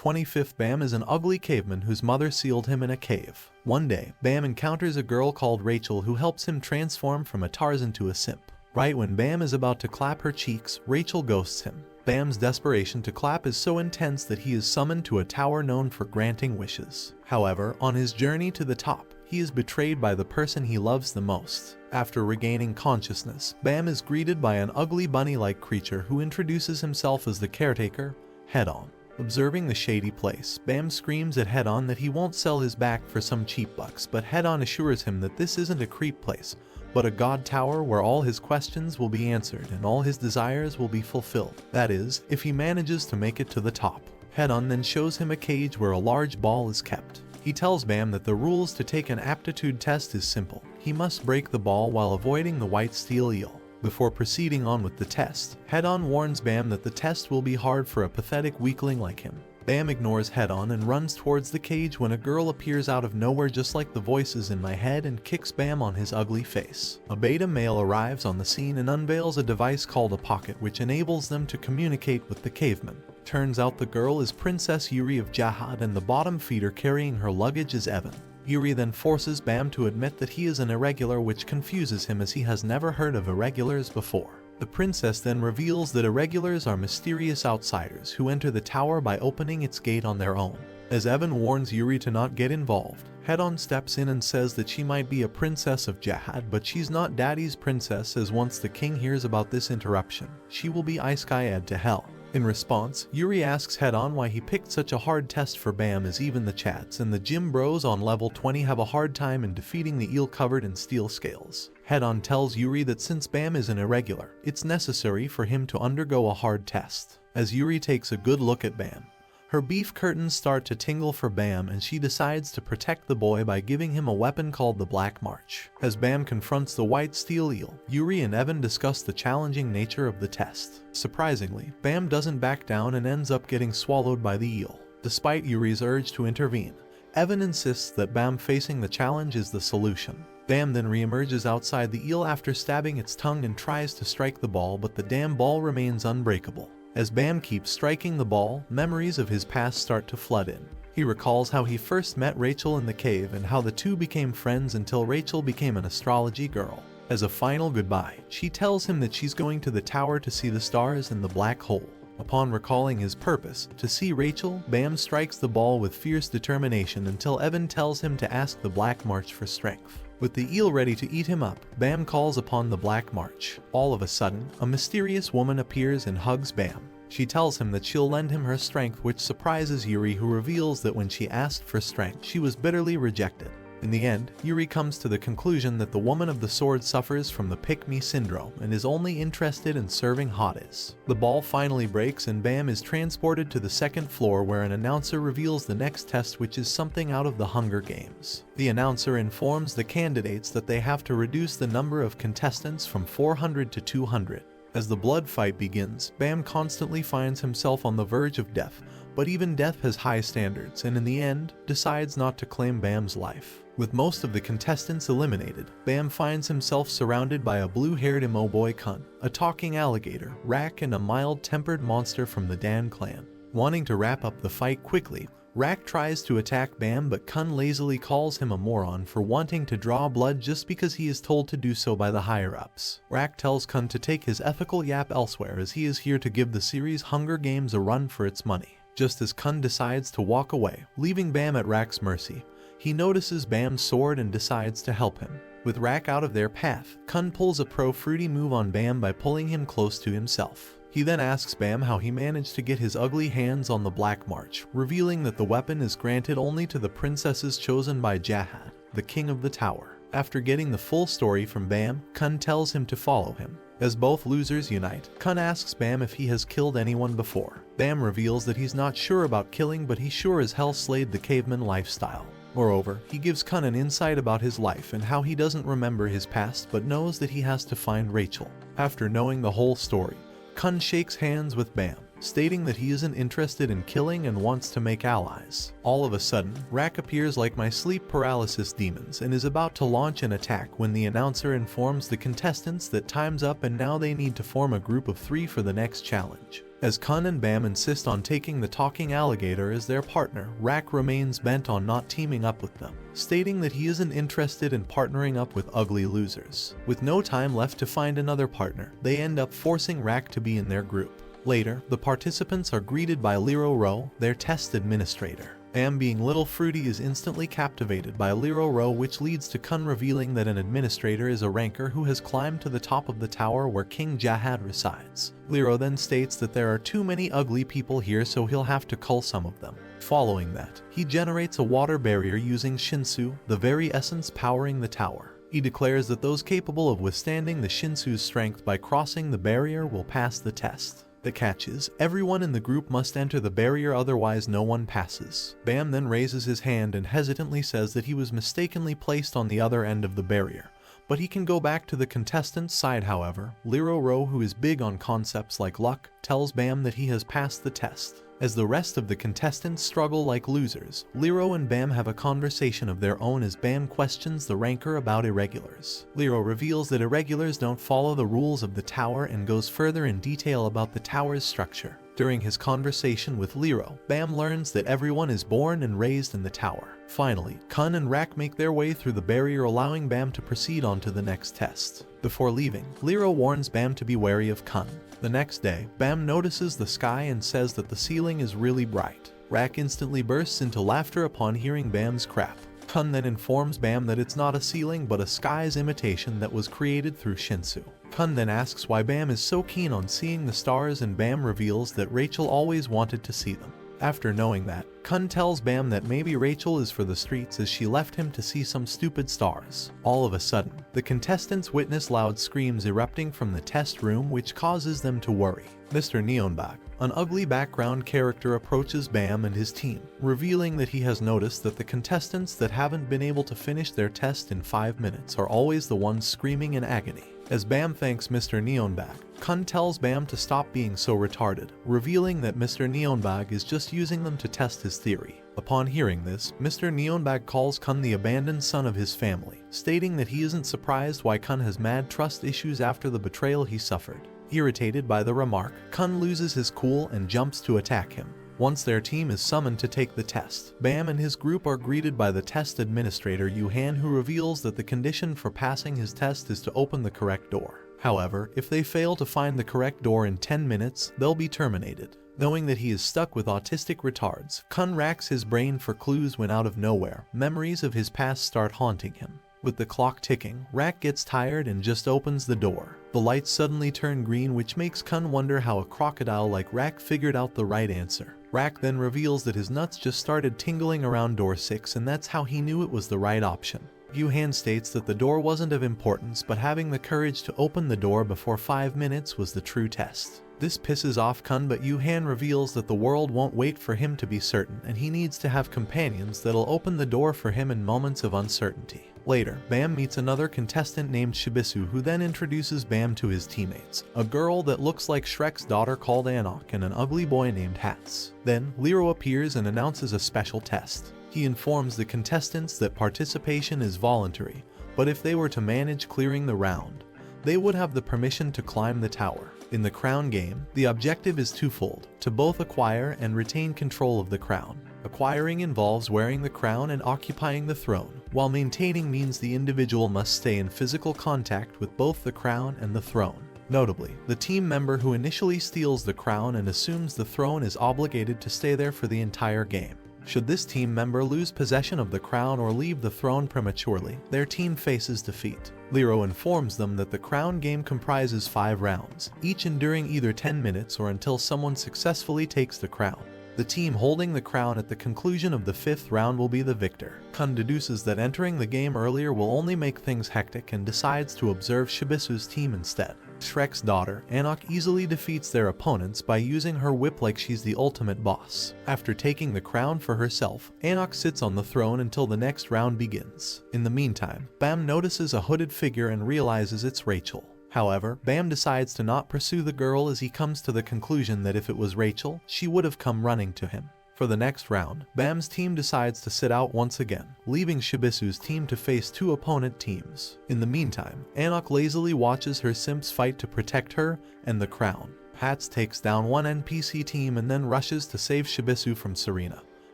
25th. Bam is an ugly caveman whose mother sealed him in a cave. One day, Bam encounters a girl called Rachel who helps him transform from a Tarzan to a simp. Right when Bam is about to clap her cheeks, Rachel ghosts him. Bam's desperation to clap is so intense that he is summoned to a tower known for granting wishes. However, on his journey to the top, he is betrayed by the person he loves the most. After regaining consciousness, Bam is greeted by an ugly bunny-like creature who introduces himself as the caretaker, Head-On. Observing the shady place, Bam screams at Head-On that he won't sell his back for some cheap bucks, but Head-On assures him that this isn't a creep place, but a god tower where all his questions will be answered and all his desires will be fulfilled. That is, if he manages to make it to the top. Head-On then shows him a cage where a large ball is kept. He tells Bam that the rules to take an aptitude test is simple. He must break the ball while avoiding the white steel eel. Before proceeding on with the test, Head-On warns Bam that the test will be hard for a pathetic weakling like him. Bam ignores Head-On and runs towards the cage when a girl appears out of nowhere just like the voices in my head and kicks Bam on his ugly face. A beta male arrives on the scene and unveils a device called a pocket which enables them to communicate with the caveman. Turns out the girl is Princess Yuri of Jahad and the bottom feeder carrying her luggage is Evan. Yuri then forces Bam to admit that he is an irregular, which confuses him as he has never heard of irregulars before. The princess then reveals that irregulars are mysterious outsiders who enter the tower by opening its gate on their own. As Evan warns Yuri to not get involved, Head-On steps in and says that she might be a princess of Jahad, but she's not Daddy's princess, as once the king hears about this interruption, she will be Ice-Skyed to hell. In response, Yuri asks Head-On why he picked such a hard test for Bam, as even the Chads and the gym bros on level 20 have a hard time in defeating the eel covered in steel scales. Head-On tells Yuri that since Bam is an irregular, it's necessary for him to undergo a hard test. As Yuri takes a good look at Bam, her beef curtains start to tingle for Bam and she decides to protect the boy by giving him a weapon called the Black March. As Bam confronts the white steel eel, Yuri and Evan discuss the challenging nature of the test. Surprisingly, Bam doesn't back down and ends up getting swallowed by the eel. Despite Yuri's urge to intervene, Evan insists that Bam facing the challenge is the solution. Bam then re-emerges outside the eel after stabbing its tongue and tries to strike the ball, but the damn ball remains unbreakable. As Bam keeps striking the ball, memories of his past start to flood in. He recalls how he first met Rachel in the cave and how the two became friends until Rachel became an astrology girl. As a final goodbye, she tells him that she's going to the tower to see the stars and the black hole. Upon recalling his purpose, to see Rachel, Bam strikes the ball with fierce determination until Evan tells him to ask the Black March for strength. With the eel ready to eat him up, Bam calls upon the Black March. All of a sudden, a mysterious woman appears and hugs Bam. She tells him that she'll lend him her strength, which surprises Yuri, who reveals that when she asked for strength, she was bitterly rejected. In the end, Yuri comes to the conclusion that the woman of the sword suffers from the pick-me syndrome and is only interested in serving hotties. The ball finally breaks and Bam is transported to the second floor where an announcer reveals the next test, which is something out of the Hunger Games. The announcer informs the candidates that they have to reduce the number of contestants from 400 to 200. As the blood fight begins, Bam constantly finds himself on the verge of death, but even death has high standards and in the end, decides not to claim Bam's life. With most of the contestants eliminated, Bam finds himself surrounded by a blue-haired emo boy Kun, a talking alligator, Rak, and a mild-tempered monster from the Dan clan. Wanting to wrap up the fight quickly, Rak tries to attack Bam, but Kun lazily calls him a moron for wanting to draw blood just because he is told to do so by the higher-ups. Rak tells Kun to take his ethical yap elsewhere, as he is here to give the series Hunger Games a run for its money. Just as Kun decides to walk away, leaving Bam at Rak's mercy, he notices Bam's sword and decides to help him. With Rak out of their path, Kun pulls a pro-fruity move on Bam by pulling him close to himself. He then asks Bam how he managed to get his ugly hands on the Black March, revealing that the weapon is granted only to the princesses chosen by Jahad, the king of the tower. After getting the full story from Bam, Kun tells him to follow him. As both losers unite, Kun asks Bam if he has killed anyone before. Bam reveals that he's not sure about killing, but he sure as hell slayed the caveman lifestyle. Moreover, he gives Kun an insight about his life and how he doesn't remember his past but knows that he has to find Rachel. After knowing the whole story, Kun shakes hands with Bam, stating that he isn't interested in killing and wants to make allies. All of a sudden, Rak appears like my sleep paralysis demons and is about to launch an attack when the announcer informs the contestants that time's up and now they need to form a group of 3 for the next challenge. As Kun and Bam insist on taking the talking alligator as their partner, Rak remains bent on not teaming up with them, stating that he isn't interested in partnering up with ugly losers. With no time left to find another partner, they end up forcing Rak to be in their group. Later, the participants are greeted by Liro Ro, their test administrator. Bam, being little fruity, is instantly captivated by Liro Ro, which leads to Kun revealing that an administrator is a ranker who has climbed to the top of the tower where King Jahad resides. Liro then states that there are too many ugly people here, so he'll have to cull some of them. Following that, he generates a water barrier using Shinsu, the very essence powering the tower. He declares that those capable of withstanding the Shinsu's strength by crossing the barrier will pass the test. The catch is, everyone in the group must enter the barrier, otherwise no one passes. Bam then raises his hand and hesitantly says that he was mistakenly placed on the other end of the barrier, but he can go back to the contestant's side. However, Liro Ro, who is big on concepts like luck, tells Bam that he has passed the test. As the rest of the contestants struggle like losers, Liro and Bam have a conversation of their own as Bam questions the ranker about irregulars. Liro reveals that irregulars don't follow the rules of the tower and goes further in detail about the tower's structure. During his conversation with Liro, Bam learns that everyone is born and raised in the tower. Finally, Kun and Rak make their way through the barrier, allowing Bam to proceed on to the next test. Before leaving, Liro warns Bam to be wary of Kun. The next day, Bam notices the sky and says that the ceiling is really bright. Rak instantly bursts into laughter upon hearing Bam's crap. Kun then informs Bam that it's not a ceiling but a sky's imitation that was created through Shinsu. Kun then asks why Bam is so keen on seeing the stars, and Bam reveals that Rachel always wanted to see them. After knowing that, Kun tells Bam that maybe Rachel is for the streets as she left him to see some stupid stars. All of a sudden, the contestants witness loud screams erupting from the test room, which causes them to worry. Mr. Neonbag, an ugly background character, approaches Bam and his team, revealing that he has noticed that the contestants that haven't been able to finish their test in 5 minutes are always the ones screaming in agony. As Bam thanks Mr. Neonbag, Kun tells Bam to stop being so retarded, revealing that Mr. Neonbag is just using them to test his theory. Upon hearing this, Mr. Neonbag calls Kun the abandoned son of his family, stating that he isn't surprised why Kun has mad trust issues after the betrayal he suffered. Irritated by the remark, Kun loses his cool and jumps to attack him. Once their team is summoned to take the test, Bam and his group are greeted by the test administrator Yuhan, who reveals that the condition for passing his test is to open the correct door. However, if they fail to find the correct door in 10 minutes, they'll be terminated. Knowing that he is stuck with autistic retards, Kun racks his brain for clues when out of nowhere, memories of his past start haunting him. With the clock ticking, Rak gets tired and just opens the door. The lights suddenly turn green, which makes Kun wonder how a crocodile like Rak figured out the right answer. Rak then reveals that his nuts just started tingling around door 6, and that's how he knew it was the right option. Yuhan states that the door wasn't of importance, but having the courage to open the door before 5 minutes was the true test. This pisses off Kun, but Yuhan reveals that the world won't wait for him to be certain, and he needs to have companions that'll open the door for him in moments of uncertainty. Later, Bam meets another contestant named Shibisu, who then introduces Bam to his teammates, a girl that looks like Shrek's daughter called Anok and an ugly boy named Hats. Then, Liro appears and announces a special test. He informs the contestants that participation is voluntary, but if they were to manage clearing the round, they would have the permission to climb the tower. In the crown game, the objective is twofold, to both acquire and retain control of the crown. Acquiring involves wearing the crown and occupying the throne, while maintaining means the individual must stay in physical contact with both the crown and the throne. Notably, the team member who initially steals the crown and assumes the throne is obligated to stay there for the entire game. Should this team member lose possession of the crown or leave the throne prematurely, their team faces defeat. Liro informs them that the crown game comprises 5 rounds, each enduring either 10 minutes or until someone successfully takes the crown. The team holding the crown at the conclusion of the 5th round will be the victor. Kun deduces that entering the game earlier will only make things hectic and decides to observe Shibisu's team instead. Shrek's daughter, Anok, easily defeats their opponents by using her whip like she's the ultimate boss. After taking the crown for herself, Anok sits on the throne until the next round begins. In the meantime, Bam notices a hooded figure and realizes it's Rachel. However, Bam decides to not pursue the girl as he comes to the conclusion that if it was Rachel, she would have come running to him. For the next round, Bam's team decides to sit out once again, leaving Shibisu's team to face 2 opponent teams. In the meantime, Anok lazily watches her simps fight to protect her and the crown. Hats takes down one NPC team and then rushes to save Shibisu from Serena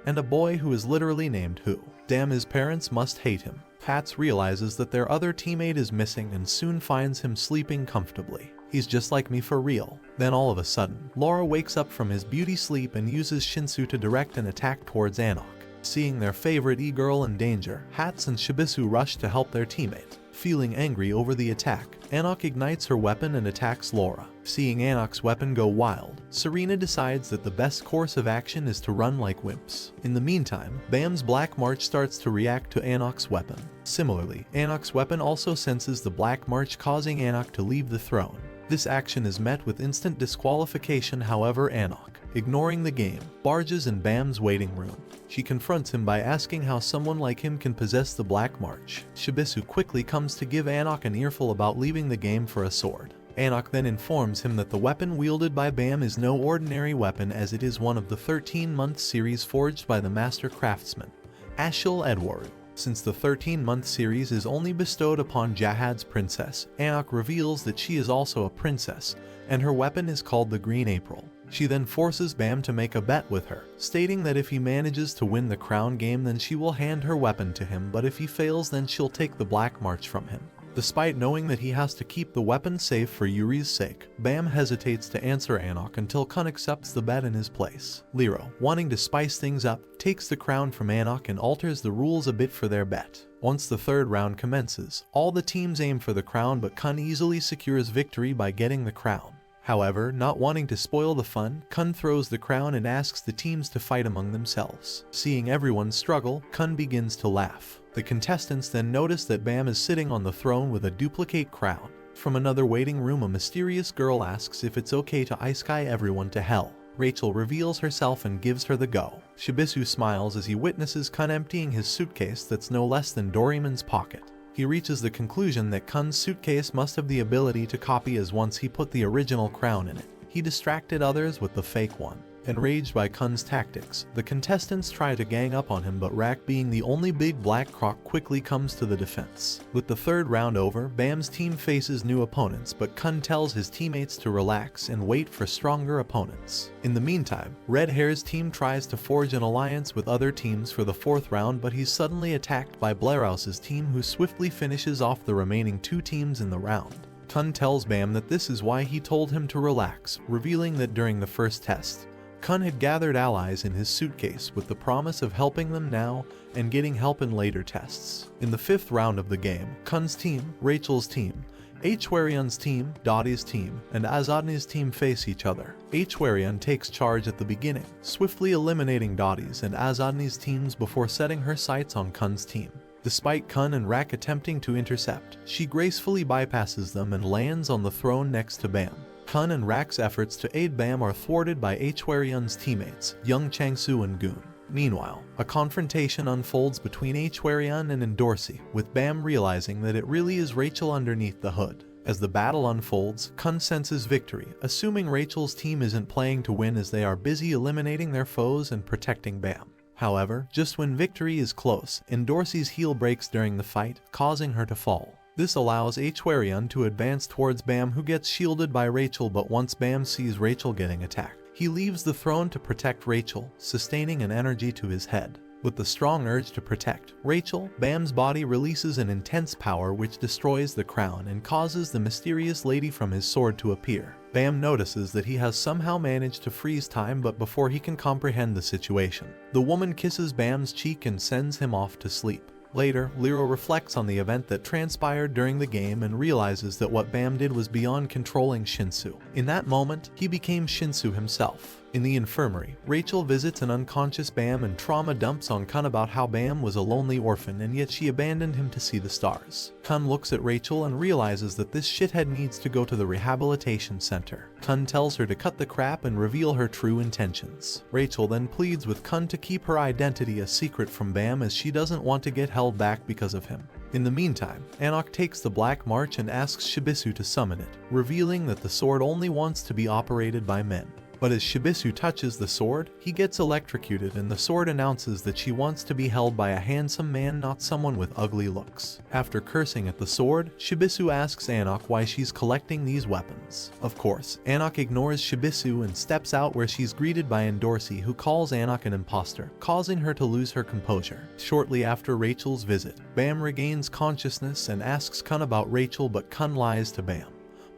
and a boy who is literally named Who. Damn, his parents must hate him. Hats realizes that their other teammate is missing and soon finds him sleeping comfortably. He's just like me for real. Then all of a sudden, Laura wakes up from his beauty sleep and uses Shinsu to direct an attack towards Anok. Seeing their favorite e-girl in danger, Hats and Shibisu rush to help their teammate. Feeling angry over the attack, Anok ignites her weapon and attacks Laura. Seeing Anok's weapon go wild, Serena decides that the best course of action is to run like wimps. In the meantime, Bam's Black March starts to react to Anok's weapon. Similarly, Anok's weapon also senses the Black March, causing Anok to leave the throne. This action is met with instant disqualification. However, Anok, ignoring the game, barges in Bam's waiting room. She confronts him by asking how someone like him can possess the Black March. Shibisu quickly comes to give Anok an earful about leaving the game for a sword. Anok then informs him that the weapon wielded by Bam is no ordinary weapon, as it is one of the 13-month series forged by the master craftsman, Ashil Edward. Since the 13-month series is only bestowed upon Jahad's princess, Anok reveals that she is also a princess, and her weapon is called the Green April. She then forces Bam to make a bet with her, stating that if he manages to win the crown game then she will hand her weapon to him, but if he fails then she'll take the Black March from him. Despite knowing that he has to keep the weapon safe for Yuri's sake, Bam hesitates to answer Anok until Kun accepts the bet in his place. Lero, wanting to spice things up, takes the crown from Anok and alters the rules a bit for their bet. Once the third round commences, all the teams aim for the crown, but Kun easily secures victory by getting the crown. However, not wanting to spoil the fun, Kun throws the crown and asks the teams to fight among themselves. Seeing everyone struggle, Kun begins to laugh. The contestants then notice that Bam is sitting on the throne with a duplicate crown. From another waiting room, a mysterious girl asks if it's okay to ice sky everyone to hell. Rachel reveals herself and gives her the go. Shibisu smiles as he witnesses Kun emptying his suitcase that's no less than Doraemon's pocket. He reaches the conclusion that Kun's suitcase must have the ability to copy, as once he put the original crown in it, he distracted others with the fake one. Enraged by Kun's tactics, the contestants try to gang up on him, but Rak, being the only big black croc, quickly comes to the defense. With the third round over, Bam's team faces new opponents, but Kun tells his teammates to relax and wait for stronger opponents. In the meantime, Red Hair's team tries to forge an alliance with other teams for the fourth round, but he's suddenly attacked by Blairhouse's team, who swiftly finishes off the remaining two teams in the round. Kun tells Bam that this is why he told him to relax, revealing that during the first test, Kun had gathered allies in his suitcase with the promise of helping them now and getting help in later tests. In the fifth round of the game, Kun's team, Rachel's team, Hwarion's team, Dottie's team, and Azadni's team face each other. Hwarion takes charge at the beginning, swiftly eliminating Dottie's and Azadni's teams before setting her sights on Kun's team. Despite Kun and Rak attempting to intercept, she gracefully bypasses them and lands on the throne next to Bam. Kun and Rak's efforts to aid Bam are thwarted by Hwarion's teammates, Young Changsu and Goon. Meanwhile, a confrontation unfolds between Hwarion and Endorsi, with Bam realizing that it really is Rachel underneath the hood. As the battle unfolds, Kun senses victory, assuming Rachel's team isn't playing to win as they are busy eliminating their foes and protecting Bam. However, just when victory is close, Endorsi's heel breaks during the fight, causing her to fall. This allows Hwarion to advance towards Bam, who gets shielded by Rachel, but once Bam sees Rachel getting attacked, he leaves the throne to protect Rachel, sustaining an energy to his head. With the strong urge to protect Rachel, Bam's body releases an intense power which destroys the crown and causes the mysterious lady from his sword to appear. Bam notices that he has somehow managed to freeze time, but before he can comprehend the situation, the woman kisses Bam's cheek and sends him off to sleep. Later, Lero reflects on the event that transpired during the game and realizes that what Bam did was beyond controlling Shinsu. In that moment, he became Shinsu himself. In the infirmary, Rachel visits an unconscious Bam and trauma dumps on Kun about how Bam was a lonely orphan and yet she abandoned him to see the stars. Kun looks at Rachel and realizes that this shithead needs to go to the rehabilitation center. Kun tells her to cut the crap and reveal her true intentions. Rachel then pleads with Kun to keep her identity a secret from Bam, as she doesn't want to get held back because of him. In the meantime, Anok takes the Black March and asks Shibisu to summon it, revealing that the sword only wants to be operated by men. But as Shibisu touches the sword, he gets electrocuted and the sword announces that she wants to be held by a handsome man, not someone with ugly looks. After cursing at the sword, Shibisu asks Anok why she's collecting these weapons. Of course, Anok ignores Shibisu and steps out, where she's greeted by Endorsi, who calls Anok an imposter, causing her to lose her composure. Shortly after Rachel's visit, Bam regains consciousness and asks Kun about Rachel, but Kun lies to Bam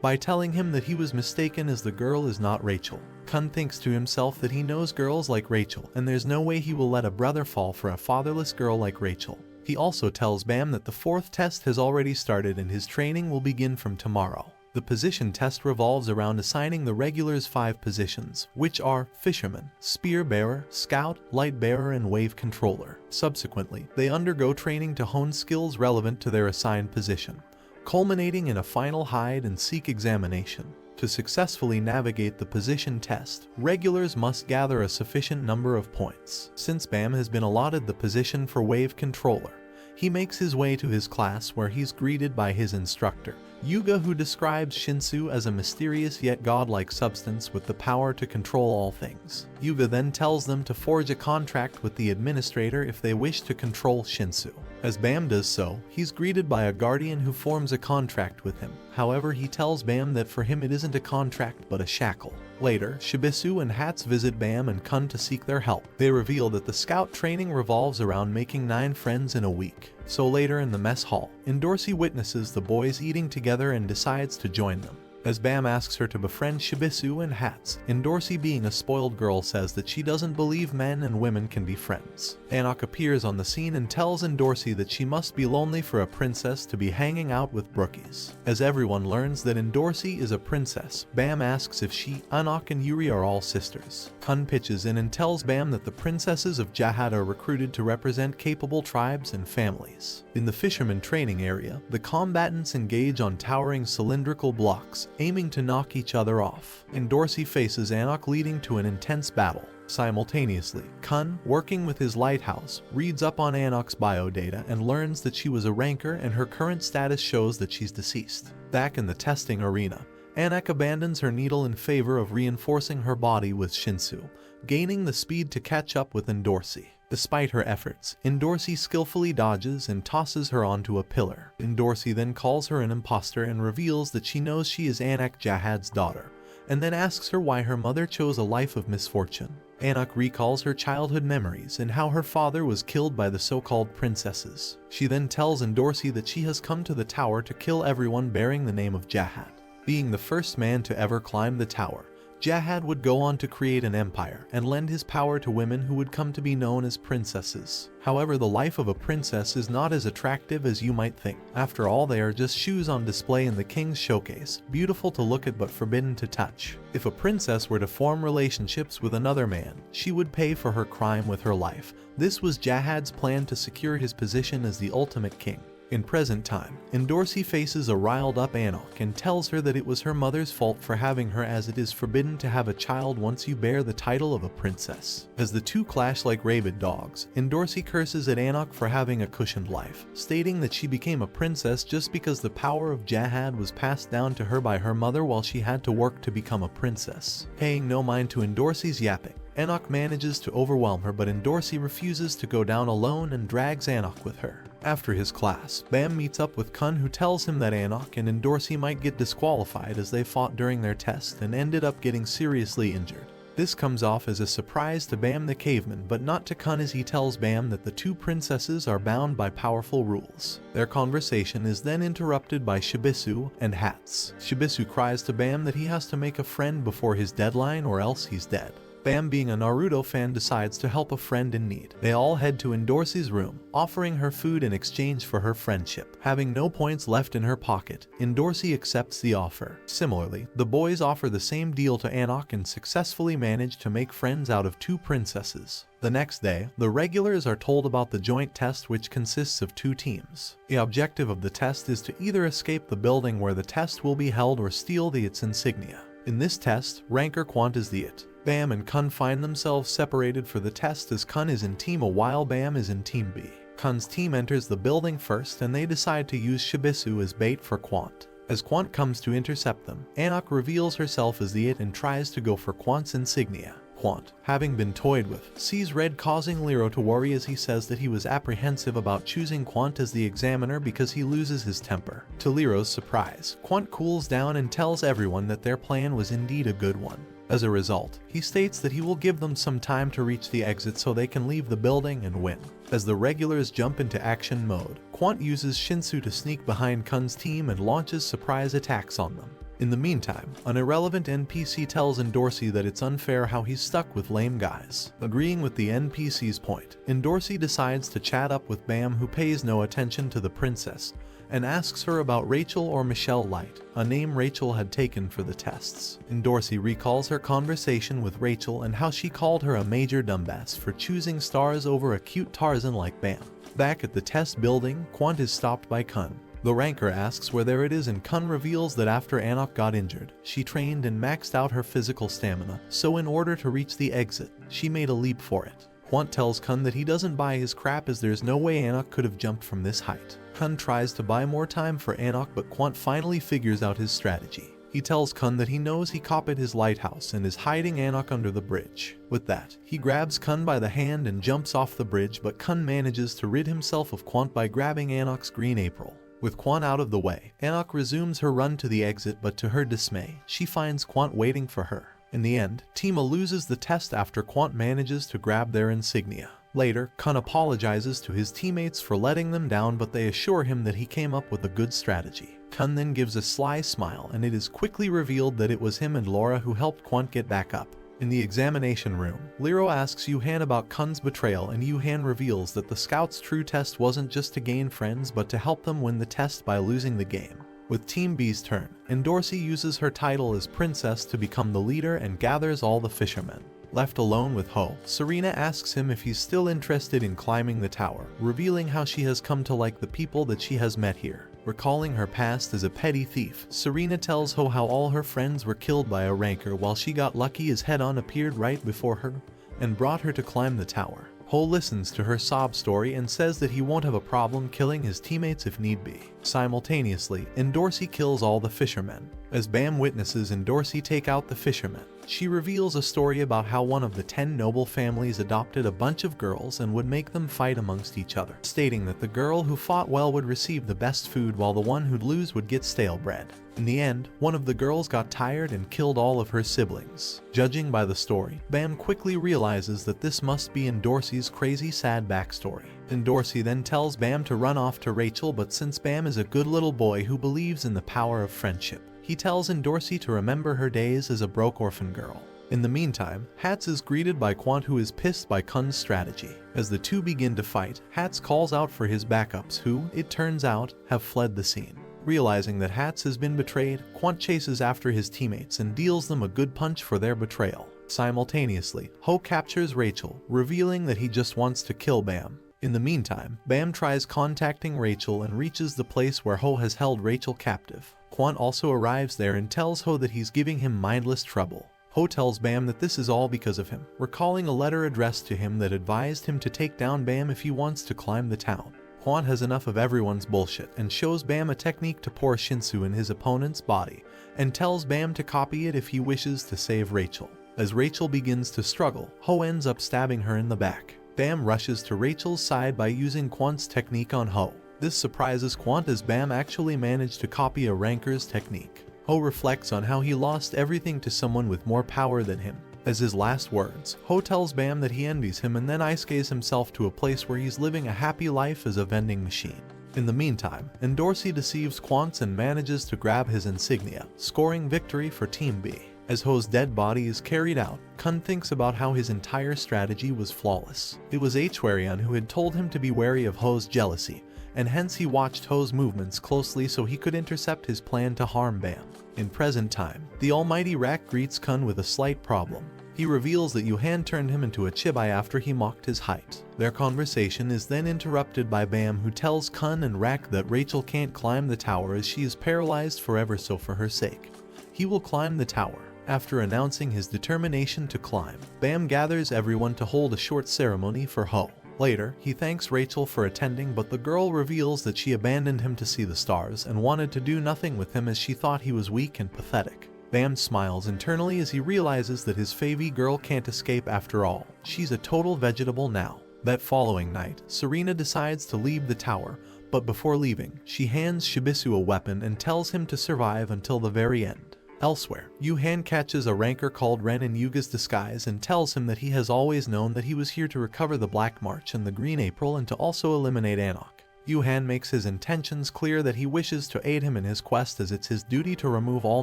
by telling him that he was mistaken, as the girl is not Rachel. Kun thinks to himself that he knows girls like Rachel, and there's no way he will let a brother fall for a fatherless girl like Rachel. He also tells Bam that the 4th test has already started and his training will begin from tomorrow. The position test revolves around assigning the regulars 5 positions, which are Fisherman, Spear Bearer, Scout, Light Bearer, and Wave Controller. Subsequently, they undergo training to hone skills relevant to their assigned position, culminating in a final hide and seek examination. To successfully navigate the position test, regulars must gather a sufficient number of points. Since Bam has been allotted the position for Wave Controller, he makes his way to his class, where he's greeted by his instructor, Yuga, who describes Shinsu as a mysterious yet godlike substance with the power to control all things. Yuga then tells them to forge a contract with the administrator if they wish to control Shinsu. As Bam does so, he's greeted by a guardian who forms a contract with him. However, he tells Bam that for him it isn't a contract but a shackle. Later, Shibisu and Hats visit Bam and Kun to seek their help. They reveal that the scout training revolves around making 9 friends in a week. So later in the mess hall, Endorsi witnesses the boys eating together and decides to join them. As Bam asks her to befriend Shibisu and Hats, Endorsi, being a spoiled girl, says that she doesn't believe men and women can be friends. Anok appears on the scene and tells Endorsi that she must be lonely for a princess to be hanging out with brookies. As everyone learns that Endorsi is a princess, Bam asks if she, Anok, and Yuri are all sisters. Kun pitches in and tells Bam that the princesses of Jahad are recruited to represent capable tribes and families. In the fisherman training area, the combatants engage on towering cylindrical blocks, aiming to knock each other off. Endorsi faces Anok, leading to an intense battle. Simultaneously, Kun, working with his lighthouse, reads up on Anok's biodata and learns that she was a ranker and her current status shows that she's deceased. Back in the testing arena, Anok abandons her needle in favor of reinforcing her body with Shinsu, gaining the speed to catch up with Endorsi. Despite her efforts, Endorsi skillfully dodges and tosses her onto a pillar. Endorsi then calls her an imposter and reveals that she knows she is Anak Jahad's daughter, and then asks her why her mother chose a life of misfortune. Anok recalls her childhood memories and how her father was killed by the so-called princesses. She then tells Endorsi that she has come to the tower to kill everyone bearing the name of Jahad. Being the first man to ever climb the tower, Jahad would go on to create an empire and lend his power to women who would come to be known as princesses. However, the life of a princess is not as attractive as you might think. After all, they are just shoes on display in the king's showcase, beautiful to look at but forbidden to touch. If a princess were to form relationships with another man, she would pay for her crime with her life. This was Jahad's plan to secure his position as the ultimate king. In present time, Endorsi faces a riled-up Anok and tells her that it was her mother's fault for having her, as it is forbidden to have a child once you bear the title of a princess. As the two clash like rabid dogs, Endorsi curses at Anok for having a cushioned life, stating that she became a princess just because the power of Jahad was passed down to her by her mother while she had to work to become a princess. Paying no mind to Endorsi's yapping, Anok manages to overwhelm her, but Endorsi refuses to go down alone and drags Anok with her. After his class, Bam meets up with Kun, who tells him that Anok and Endorsi might get disqualified as they fought during their test and ended up getting seriously injured. This comes off as a surprise to Bam the caveman, but not to Kun, as he tells Bam that the two princesses are bound by powerful rules. Their conversation is then interrupted by Shibisu and Hats. Shibisu cries to Bam that he has to make a friend before his deadline or else he's dead. Bam, being a Naruto fan, decides to help a friend in need. They all head to Endorsi's room, offering her food in exchange for her friendship. Having no points left in her pocket, Endorsi accepts the offer. Similarly, the boys offer the same deal to Anok and successfully manage to make friends out of two princesses. The next day, the regulars are told about the joint test, which consists of two teams. The objective of the test is to either escape the building where the test will be held or steal its insignia. In this test, rank or quant is the it. Bam and Kun find themselves separated for the test, as Kun is in Team A while Bam is in Team B. Kun's team enters the building first and they decide to use Shibisu as bait for Quant. As Quant comes to intercept them, Anok reveals herself as the It and tries to go for Quant's insignia. Quant, having been toyed with, sees red, causing Lero to worry as he says that he was apprehensive about choosing Quant as the examiner because he loses his temper. To Lero's surprise, Quant cools down and tells everyone that their plan was indeed a good one. As a result, he states that he will give them some time to reach the exit so they can leave the building and win. As the regulars jump into action mode, Quant uses Shinsu to sneak behind Kun's team and launches surprise attacks on them. In the meantime, an irrelevant NPC tells Endorsey that it's unfair how he's stuck with lame guys. Agreeing with the NPC's point, Endorsey decides to chat up with Bam, who pays no attention to the princess and asks her about Rachel or Michelle Light, a name Rachel had taken for the tests. Endorsey recalls her conversation with Rachel and how she called her a major dumbass for choosing stars over a cute Tarzan like Bam. Back at the test building, Quant is stopped by Kun. The ranker asks where it is and Kun reveals that after Anok got injured, she trained and maxed out her physical stamina, so in order to reach the exit, she made a leap for it. Quant tells Kun that he doesn't buy his crap as there's no way Anok could have jumped from this height. Kun tries to buy more time for Anok, but Quant finally figures out his strategy. He tells Kun that he knows he copied his lighthouse and is hiding Anok under the bridge. With that, he grabs Kun by the hand and jumps off the bridge, but Kun manages to rid himself of Quant by grabbing Anok's green April. With Quant out of the way, Anok resumes her run to the exit, but to her dismay, she finds Quant waiting for her. In the end, Tima loses the test after Quant manages to grab their insignia. Later, Kun apologizes to his teammates for letting them down, but they assure him that he came up with a good strategy. Kun then gives a sly smile, and it is quickly revealed that it was him and Laura who helped Quant get back up. In the examination room, Lero asks Yuhan about Kun's betrayal, and Yuhan reveals that the scouts' true test wasn't just to gain friends but to help them win the test by losing the game. With Team B's turn, Endorsey uses her title as princess to become the leader and gathers all the fishermen. Left alone with Ho, Serena asks him if he's still interested in climbing the tower, revealing how she has come to like the people that she has met here. Recalling her past as a petty thief, Serena tells Ho how all her friends were killed by a ranker while she got lucky as Head-On appeared right before her and brought her to climb the tower. Ho listens to her sob story and says that he won't have a problem killing his teammates if need be. Simultaneously, Endorsey kills all the fishermen. As Bam witnesses Endorsey take out the fishermen, she reveals a story about how one of the 10 noble families adopted a bunch of girls and would make them fight amongst each other, stating that the girl who fought well would receive the best food while the one who'd lose would get stale bread. In the end, one of the girls got tired and killed all of her siblings. Judging by the story, Bam quickly realizes that this must be Endorsey's crazy sad backstory. Endorsey then tells Bam to run off to Rachel, but since Bam is a good little boy who believes in the power of friendship, he tells Endorsey to remember her days as a broke orphan girl. In the meantime, Hats is greeted by Quant, who is pissed by Kun's strategy. As the two begin to fight, Hats calls out for his backups who, it turns out, have fled the scene. Realizing that Hats has been betrayed, Quant chases after his teammates and deals them a good punch for their betrayal. Simultaneously, Ho captures Rachel, revealing that he just wants to kill Bam. In the meantime, Bam tries contacting Rachel and reaches the place where Ho has held Rachel captive. Quant also arrives there and tells Ho that he's giving him mindless trouble. Ho tells Bam that this is all because of him, recalling a letter addressed to him that advised him to take down Bam if he wants to climb the town. Quant has enough of everyone's bullshit and shows Bam a technique to pour Shinsu in his opponent's body, and tells Bam to copy it if he wishes to save Rachel. As Rachel begins to struggle, Ho ends up stabbing her in the back. Bam rushes to Rachel's side by using Quant's technique on Ho. This surprises Quant as Bam actually managed to copy a ranker's technique. Ho reflects on how he lost everything to someone with more power than him. As his last words, Ho tells Bam that he envies him and then ice-skates himself to a place where he's living a happy life as a vending machine. In the meantime, Endorsey deceives Quant and manages to grab his insignia, scoring victory for Team B. As Ho's dead body is carried out, Kun thinks about how his entire strategy was flawless. It was Hwarian who had told him to be wary of Ho's jealousy, and hence he watched Ho's movements closely so he could intercept his plan to harm Bam. In present time, the almighty Rak greets Kun with a slight problem. He reveals that Yuhan turned him into a chibai after he mocked his height. Their conversation is then interrupted by Bam, who tells Kun and Rak that Rachel can't climb the tower as she is paralyzed forever, so for her sake, he will climb the tower. After announcing his determination to climb, Bam gathers everyone to hold a short ceremony for Ho. Later, he thanks Rachel for attending, but the girl reveals that she abandoned him to see the stars and wanted to do nothing with him as she thought he was weak and pathetic. Bam smiles internally as he realizes that his favy girl can't escape after all. She's a total vegetable now. That following night, Serena decides to leave the tower, but before leaving, she hands Shibisu a weapon and tells him to survive until the very end. Elsewhere, Yuhan catches a ranker called Ren in Yuga's disguise and tells him that he has always known that he was here to recover the Black March and the Green April and to also eliminate Anok. Yuhan makes his intentions clear that he wishes to aid him in his quest as it's his duty to remove all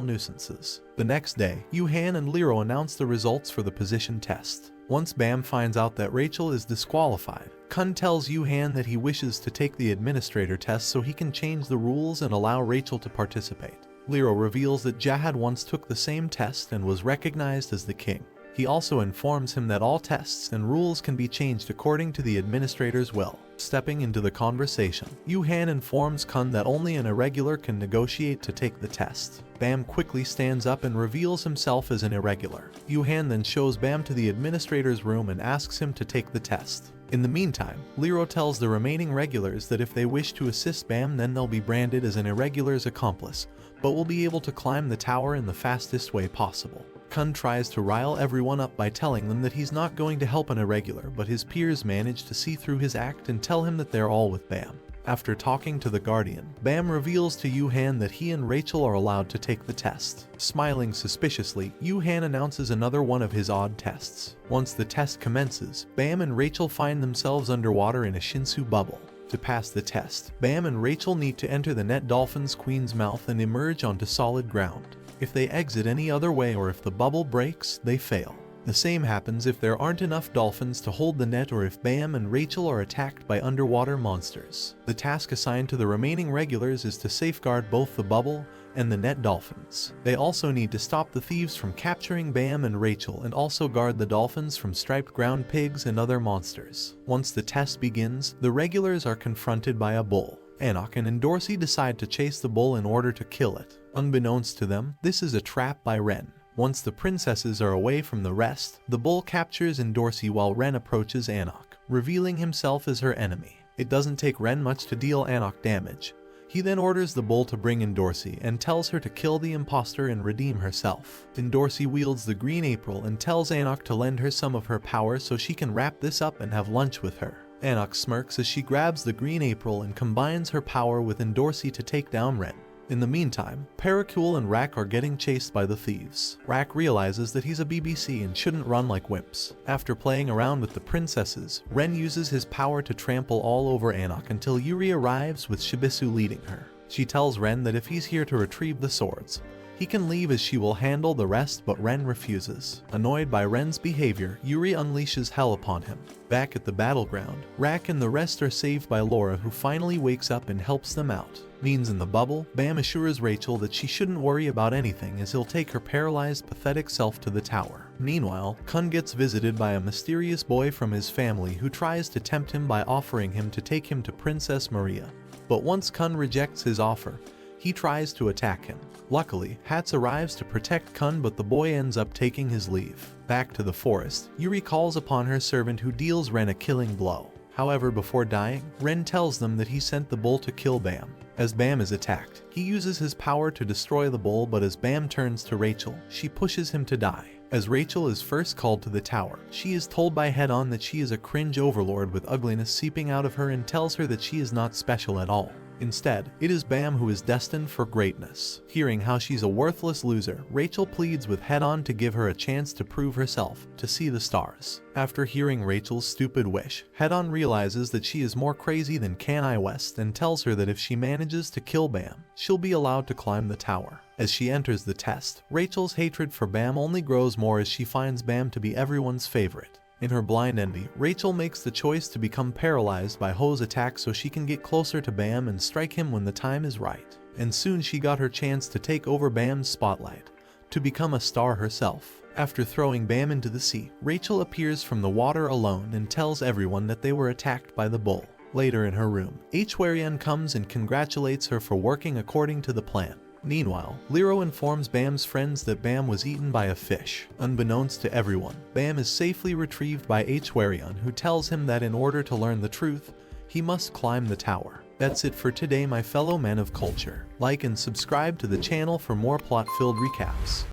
nuisances. The next day, Yuhan and Lero announce the results for the position test. Once Bam finds out that Rachel is disqualified, Kun tells Yuhan that he wishes to take the administrator test so he can change the rules and allow Rachel to participate. Lero reveals that Jahad once took the same test and was recognized as the king. He also informs him that all tests and rules can be changed according to the administrator's will. Stepping into the conversation, Yuhan informs Kun that only an irregular can negotiate to take the test. Bam quickly stands up and reveals himself as an irregular. Yuhan then shows Bam to the administrator's room and asks him to take the test. In the meantime, Lero tells the remaining regulars that if they wish to assist Bam, then they'll be branded as an irregular's accomplice, but will be able to climb the tower in the fastest way possible. Kun tries to rile everyone up by telling them that he's not going to help an irregular, but his peers manage to see through his act and tell him that they're all with Bam. After talking to the Guardian, Bam reveals to Yuhan that he and Rachel are allowed to take the test. Smiling suspiciously, Yuhan announces another one of his odd tests. Once the test commences, Bam and Rachel find themselves underwater in a Shinsu bubble. To pass the test, Bam and Rachel need to enter the net dolphin's queen's mouth and emerge onto solid ground. If they exit any other way or if the bubble breaks, they fail. The same happens if there aren't enough dolphins to hold the net or if Bam and Rachel are attacked by underwater monsters. The task assigned to the remaining regulars is to safeguard both the bubble and the net dolphins. They also need to stop the thieves from capturing Bam and Rachel and also guard the dolphins from striped ground pigs and other monsters. Once the test begins, the regulars are confronted by a bull. Anok and Endorsi decide to chase the bull in order to kill it. Unbeknownst to them, this is a trap by Ren. Once the princesses are away from the rest, the bull captures Endorsi while Ren approaches Anok, revealing himself as her enemy. It doesn't take Ren much to deal Anok damage. He then orders the bull to bring Endorsi and tells her to kill the imposter and redeem herself. Endorsi wields the Green April and tells Anok to lend her some of her power so she can wrap this up and have lunch with her. Anok smirks as she grabs the Green April and combines her power with Endorsi to take down Ren. In the meantime, Paracule and Rak are getting chased by the thieves. Rak realizes that he's a BBC and shouldn't run like wimps. After playing around with the princesses, Ren uses his power to trample all over Anok until Yuri arrives with Shibisu leading her. She tells Ren that if he's here to retrieve the swords, he can leave as she will handle the rest, but Ren refuses. Annoyed by Ren's behavior, Yuri unleashes hell upon him. Back at the battleground, Rak and the rest are saved by Laura, who finally wakes up and helps them out. Means in the bubble, Bam assures Rachel that she shouldn't worry about anything as he'll take her paralyzed, pathetic self to the tower. Meanwhile, Kun gets visited by a mysterious boy from his family who tries to tempt him by offering him to take him to Princess Maria. But once Kun rejects his offer, he tries to attack him. Luckily, Hats arrives to protect Kun, but the boy ends up taking his leave. Back to the forest, Yuri calls upon her servant who deals Ren a killing blow. However, before dying, Ren tells them that he sent the bull to kill Bam. As Bam is attacked, he uses his power to destroy the bull, but as Bam turns to Rachel, she pushes him to die. As Rachel is first called to the tower, she is told by Head-On that she is a cringe overlord with ugliness seeping out of her and tells her that she is not special at all. Instead, it is Bam who is destined for greatness. Hearing how she's a worthless loser, Rachel pleads with Head-On to give her a chance to prove herself, to see the stars. After hearing Rachel's stupid wish, Head-On realizes that she is more crazy than Kanye West and tells her that if she manages to kill Bam, she'll be allowed to climb the tower. As she enters the test, Rachel's hatred for Bam only grows more as she finds Bam to be everyone's favorite. In her blind envy, Rachel makes the choice to become paralyzed by Ho's attack so she can get closer to Bam and strike him when the time is right. And soon she got her chance to take over Bam's spotlight, to become a star herself. After throwing Bam into the sea, Rachel appears from the water alone and tells everyone that they were attacked by the bull. Later in her room, Hwarian comes and congratulates her for working according to the plan. Meanwhile, Lero informs Bam's friends that Bam was eaten by a fish. Unbeknownst to everyone, Bam is safely retrieved by Hwarion, who tells him that in order to learn the truth, he must climb the tower. That's it for today, my fellow men of culture. Like and subscribe to the channel for more plot-filled recaps.